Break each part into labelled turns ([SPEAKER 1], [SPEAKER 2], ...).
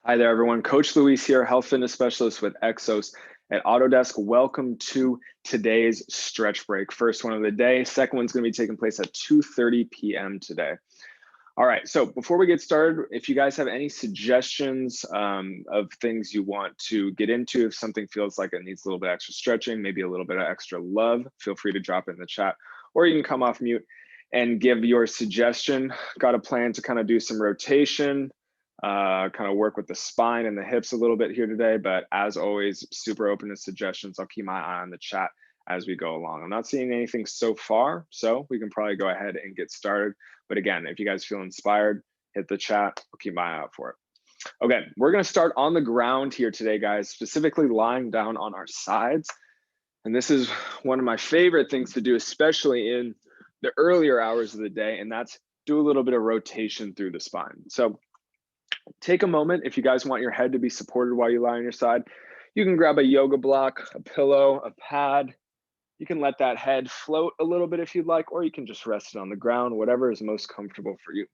[SPEAKER 1] Hi there, everyone. Coach Luis here, health fitness specialist with Exos at Autodesk. Welcome to today's stretch break. First one of the day. Second one's going to be taking place at 2:30 p.m. today. All right, so before we get started, if you guys have any suggestions of things you want to get into, if something feels like it needs a little bit extra stretching, maybe a little bit of extra love, feel free to drop it in the chat, or you can come off mute and give your suggestion. Got a plan to kind of do some rotation, kind of work with the spine and the hips a little bit here today, but as always, super open to suggestions. I'll keep my eye on the chat as we go along. I'm not seeing anything so far, so we can probably go ahead and get started. But again, if you guys feel inspired, hit the chat. I'll keep my eye out for it. Okay, we're gonna start on the ground here today, guys, specifically lying down on our sides. And this is one of my favorite things to do, especially in the earlier hours of the day, and that's do a little bit of rotation through the spine. So take a moment. If you guys want your head to be supported while you lie on your side, you can grab a yoga block, a pillow, a pad. You can let that head float a little bit if you'd like, or you can just rest it on the ground, whatever is most comfortable for you.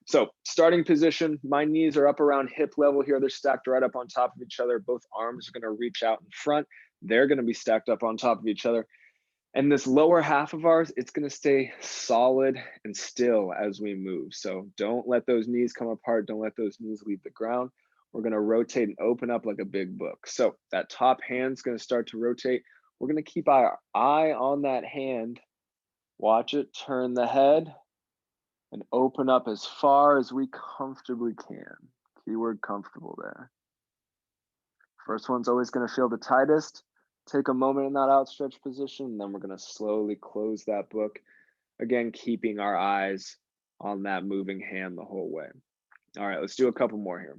[SPEAKER 1] So starting position, my knees are up around hip level here. They're stacked right up on top of each other. Both arms are gonna reach out in front. They're gonna be stacked up on top of each other. And this lower half of ours, it's gonna stay solid and still as we move. So don't let those knees come apart. Don't let those knees leave the ground. We're gonna rotate and open up like a big book. So that top hand's gonna start to rotate. We're gonna keep our eye on that hand. Watch it turn the head and open up as far as we comfortably can. Keyword comfortable there. First one's always gonna feel the tightest. Take a moment in that outstretched position, and then we're gonna slowly close that book. Again, keeping our eyes on that moving hand the whole way. All right, let's do a couple more here.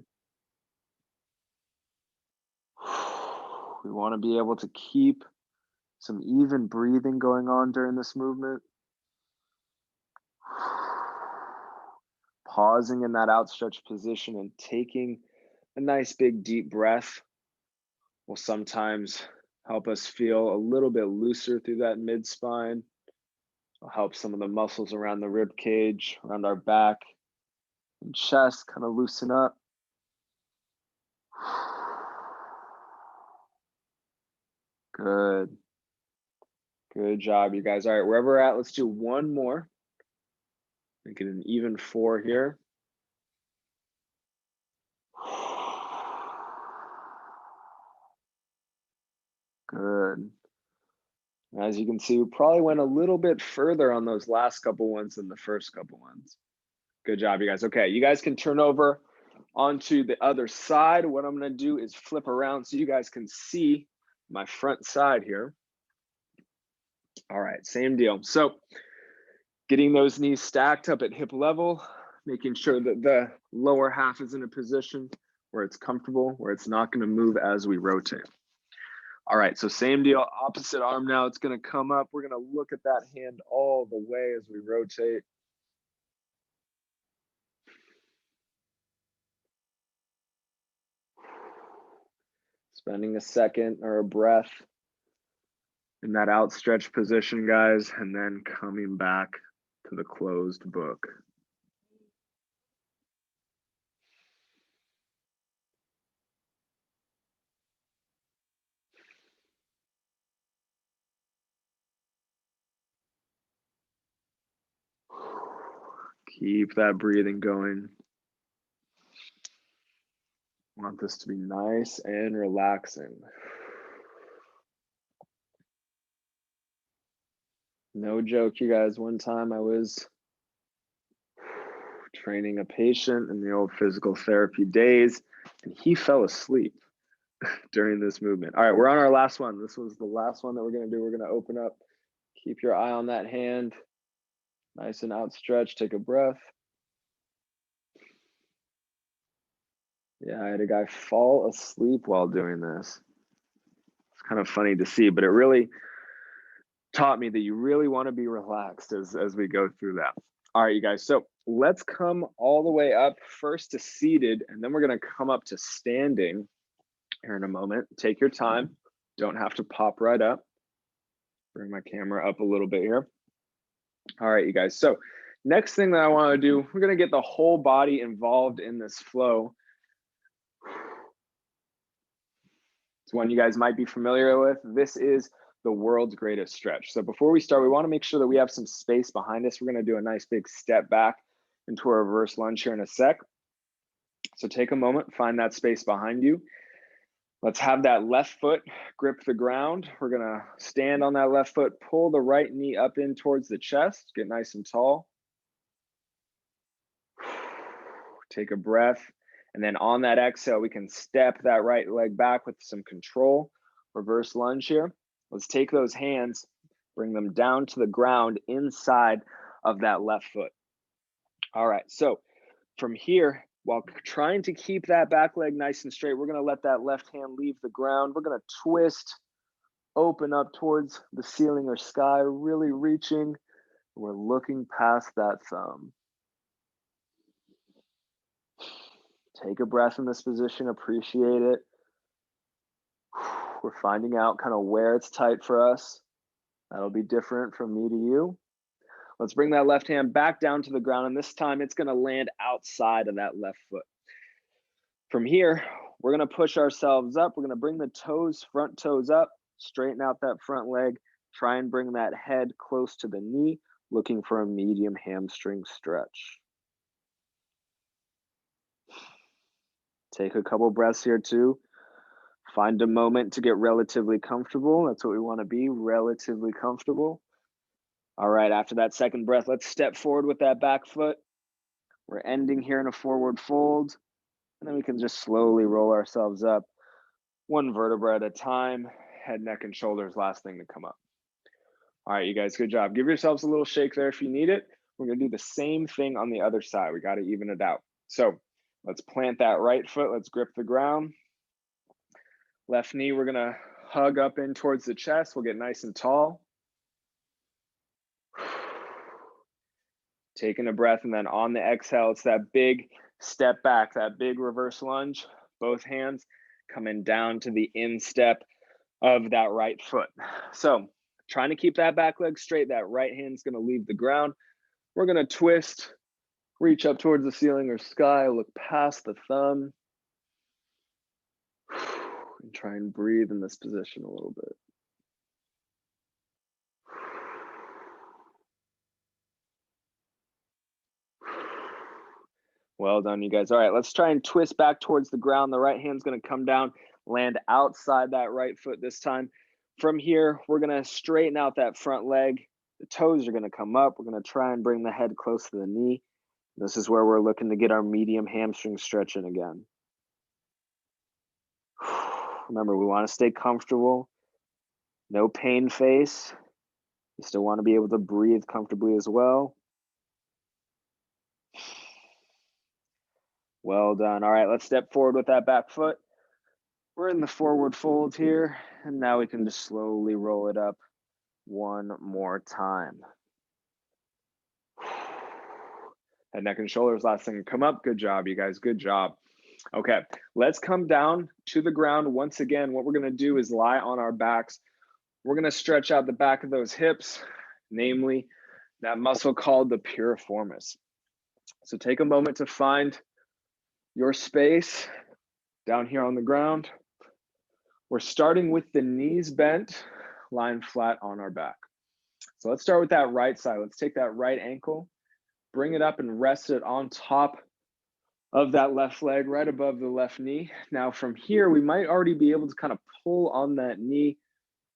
[SPEAKER 1] We wanna be able to keep some even breathing going on during this movement. Pausing in that outstretched position and taking a nice big deep breath will sometimes help us feel a little bit looser through that mid spine. It'll help some of the muscles around the rib cage, around our back and chest kind of loosen up. Good. Good job, you guys. All right, wherever we're at, let's do one more. Make it an even 4 here. Good. As you can see, we probably went a little bit further on those last couple ones than the first couple ones. Good job, you guys. Okay, you guys can turn over onto the other side. What I'm gonna do is flip around so you guys can see my front side here. All right, same deal. So getting those knees stacked up at hip level, making sure that the lower half is in a position where it's comfortable, where it's not gonna move as we rotate. All right, so same deal, opposite arm now, it's gonna come up. We're gonna look at that hand all the way as we rotate. Spending a second or a breath in that outstretched position, guys, and then coming back to the closed book. Keep that breathing going. Want this to be nice and relaxing. No joke, you guys, one time I was training a patient in the old physical therapy days, and he fell asleep during this movement. All right, we're on our last one. This was the last one that we're gonna do. We're gonna open up, keep your eye on that hand, nice and outstretched, take a breath. Yeah, I had a guy fall asleep while doing this. It's kind of funny to see, but it really taught me that you really want to be relaxed as we go through that. All right, you guys, so let's come all the way up first to seated, and then we're gonna come up to standing here in a moment. Take your time, don't have to pop right up. Bring my camera up a little bit here. All right, you guys, so next thing that I wanna do, we're gonna get the whole body involved in this flow. It's one you guys might be familiar with. This is the world's greatest stretch. So before we start, we want to make sure that we have some space behind us. We're going to do a nice big step back into a reverse lunge here in a sec. So take a moment, find that space behind you. Let's have that left foot grip the ground. We're going to stand on that left foot, pull the right knee up in towards the chest, get nice and tall. Take a breath. And then on that exhale, we can step that right leg back with some control. Reverse lunge here. Let's take those hands, bring them down to the ground inside of that left foot. All right, so from here, while trying to keep that back leg nice and straight, we're going to let that left hand leave the ground. We're going to twist, open up towards the ceiling or sky, really reaching. We're looking past that thumb. Take a breath in this position, appreciate it. We're finding out kind of where it's tight for us. That'll be different from me to you. Let's bring that left hand back down to the ground, and this time it's going to land outside of that left foot. From here, we're going to push ourselves up. We're going to bring the toes, front toes up, straighten out that front leg, try and bring that head close to the knee, looking for a medium hamstring stretch. Take a couple breaths here too. Find a moment to get relatively comfortable. That's what we want to be, relatively comfortable. All right, after that second breath, let's step forward with that back foot. We're ending here in a forward fold, and then we can just slowly roll ourselves up, one vertebra at a time, head, neck, and shoulders, last thing to come up. All right, you guys, good job. Give yourselves a little shake there if you need it. We're gonna do the same thing on the other side. We gotta even it out. So let's plant that right foot. Let's grip the ground. Left knee, we're gonna hug up in towards the chest. We'll get nice and tall. Taking a breath, and then on the exhale, it's that big step back, that big reverse lunge. Both hands coming down to the instep of that right foot. So trying to keep that back leg straight. That right hand's gonna leave the ground. We're gonna twist, reach up towards the ceiling or sky, look past the thumb, and try and breathe in this position a little bit. Well done, you guys. All right, let's try and twist back towards the ground. The right hand's going to come down, land outside that right foot this time. From here, we're going to straighten out that front leg. The toes are going to come up. We're going to try and bring the head close to the knee. This is where we're looking to get our medium hamstring stretch in again. Remember, we want to stay comfortable. No pain face. You still want to be able to breathe comfortably as well. Well done. All right, let's step forward with that back foot. We're in the forward fold here, and now we can just slowly roll it up one more time. Head, neck, and shoulders, last thing to come up. Good job, you guys, good job. Okay, let's come down to the ground. Once again, what we're gonna do is lie on our backs. We're gonna stretch out the back of those hips, namely that muscle called the piriformis. So take a moment to find your space down here on the ground. We're starting with the knees bent, lying flat on our back. So let's start with that right side. Let's take that right ankle, bring it up and rest it on top of that left leg, right above the left knee. Now from here, we might already be able to kind of pull on that knee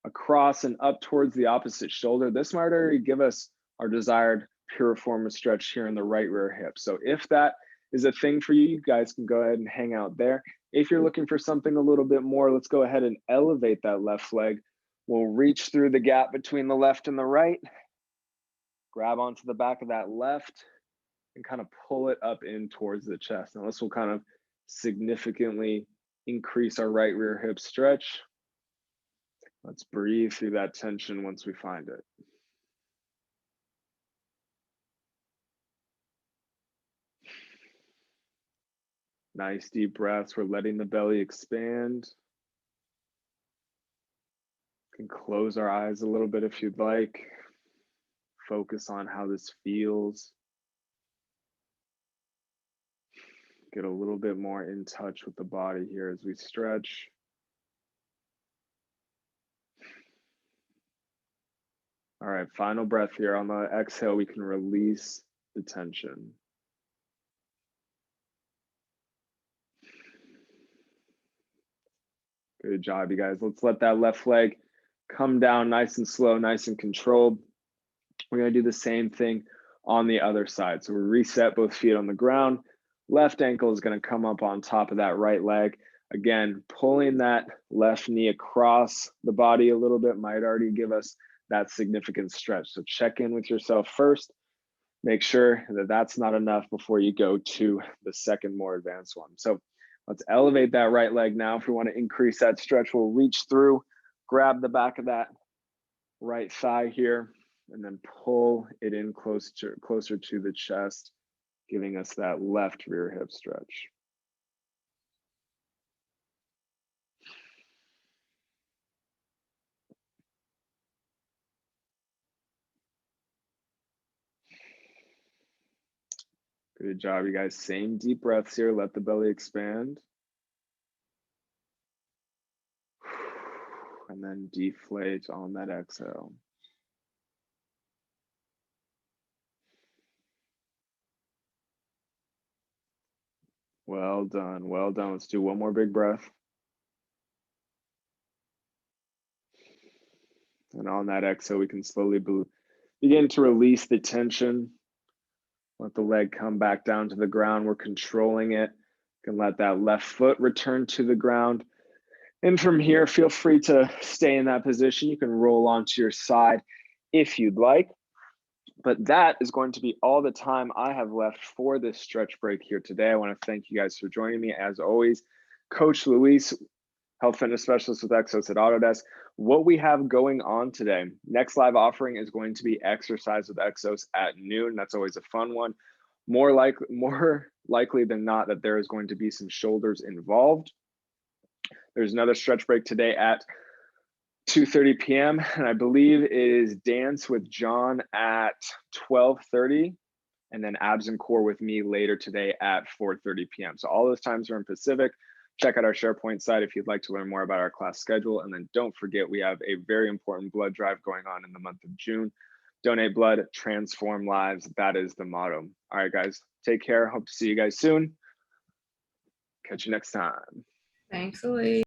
[SPEAKER 1] across and up towards the opposite shoulder. This might already give us our desired piriformis stretch here in the right rear hip. So if that is a thing for you, you guys can go ahead and hang out there. If you're looking for something a little bit more, let's go ahead and elevate that left leg. We'll reach through the gap between the left and the right, grab onto the back of that left, and kind of pull it up in towards the chest. Now this will kind of significantly increase our right rear hip stretch. Let's breathe through that tension once we find it. Nice deep breaths. We're letting the belly expand. You can close our eyes a little bit if you'd like. Focus on how this feels. Get a little bit more in touch with the body here as we stretch. All right, final breath here. On the exhale, we can release the tension. Good job, you guys. Let's let that left leg come down nice and slow, nice and controlled. We're gonna do the same thing on the other side. So we reset both feet on the ground. Left ankle is gonna come up on top of that right leg. Again, pulling that left knee across the body a little bit might already give us that significant stretch. So check in with yourself first. Make sure that that's not enough before you go to the second more advanced one. So let's elevate that right leg now. If we want to increase that stretch, we'll reach through, grab the back of that right thigh here, and then pull it in closer to the chest, giving us that left rear hip stretch. Good job, you guys. Same deep breaths here. Let the belly expand. And then deflate on that exhale. Well done, well done. Let's do one more big breath. And on that exhale, we can slowly begin to release the tension. Let the leg come back down to the ground. We're controlling it. You can let that left foot return to the ground. And from here, feel free to stay in that position. You can roll onto your side if you'd like. But that is going to be all the time I have left for this stretch break here today. I want to thank you guys for joining me. As always, Coach Luis, health fitness specialist with Exos at Autodesk. What we have going on today, next live offering is going to be exercise with Exos at noon. That's always a fun one. More likely than not that there is going to be some shoulders involved. There's another stretch break today at 2:30 p.m. and I believe it is dance with John at 12:30, and then abs and core with me later today at 4:30 p.m. So all those times are in Pacific. Check out our SharePoint site if you'd like to learn more about our class schedule. And then don't forget, we have a very important blood drive going on in the month of June. Donate blood, transform lives. That is the motto. All right, guys, take care. Hope to see you guys soon. Catch you next time.
[SPEAKER 2] Thanks, Elise.